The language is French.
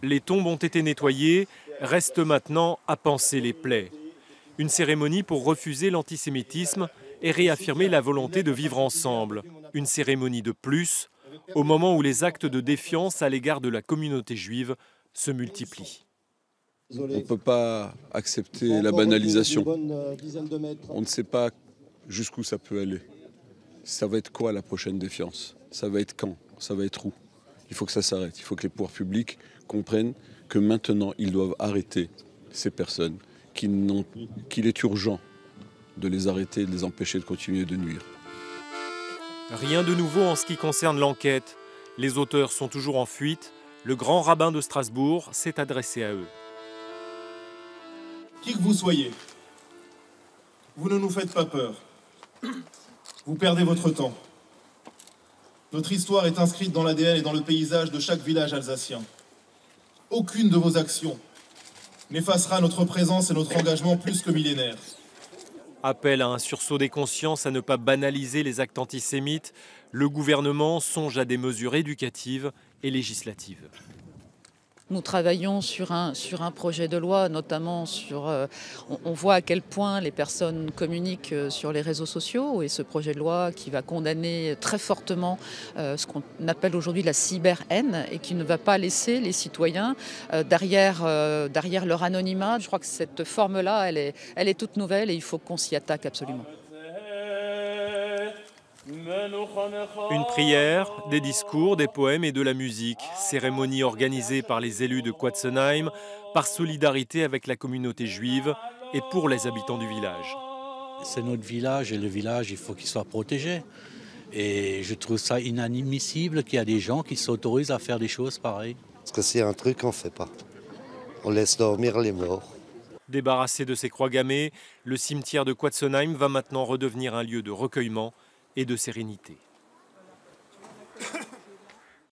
Les tombes ont été nettoyées, reste maintenant à panser les plaies. Une cérémonie pour refuser l'antisémitisme et réaffirmer la volonté de vivre ensemble. Une cérémonie de plus, au moment où les actes de défiance à l'égard de la communauté juive se multiplient. On ne peut pas accepter la banalisation. On ne sait pas jusqu'où ça peut aller. Ça va être quoi la prochaine défiance? Ça va être quand? Ça va être où? Il faut que ça s'arrête. Il faut que les pouvoirs publics comprennent que maintenant, ils doivent arrêter ces personnes, qu'il est urgent de les arrêter et de les empêcher de continuer de nuire. Rien de nouveau en ce qui concerne l'enquête. Les auteurs sont toujours en fuite. Le grand rabbin de Strasbourg s'est adressé à eux. Qui que vous soyez, vous ne nous faites pas peur. Vous perdez votre temps. Notre histoire est inscrite dans l'ADN et dans le paysage de chaque village alsacien. Aucune de vos actions n'effacera notre présence et notre engagement plus que millénaire. Appel à un sursaut des consciences, à ne pas banaliser les actes antisémites. Le gouvernement songe à des mesures éducatives et législatives. Nous travaillons sur un projet de loi, notamment sur... on voit à quel point les personnes communiquent sur les réseaux sociaux et ce projet de loi qui va condamner très fortement ce qu'on appelle aujourd'hui la cyber-haine et qui ne va pas laisser les citoyens derrière leur anonymat. Je crois que cette forme-là, elle est toute nouvelle et il faut qu'on s'y attaque absolument. Une prière, des discours, des poèmes et de la musique. Cérémonie organisée par les élus de Quatzenheim, par solidarité avec la communauté juive et pour les habitants du village. C'est notre village et le village, il faut qu'il soit protégé. Et je trouve ça inadmissible qu'il y a des gens qui s'autorisent à faire des choses pareilles. Parce que c'est un truc qu'on ne fait pas. On laisse dormir les morts. Débarrassé de ses croix gammées, le cimetière de Quatzenheim va maintenant redevenir un lieu de recueillement et de sérénité.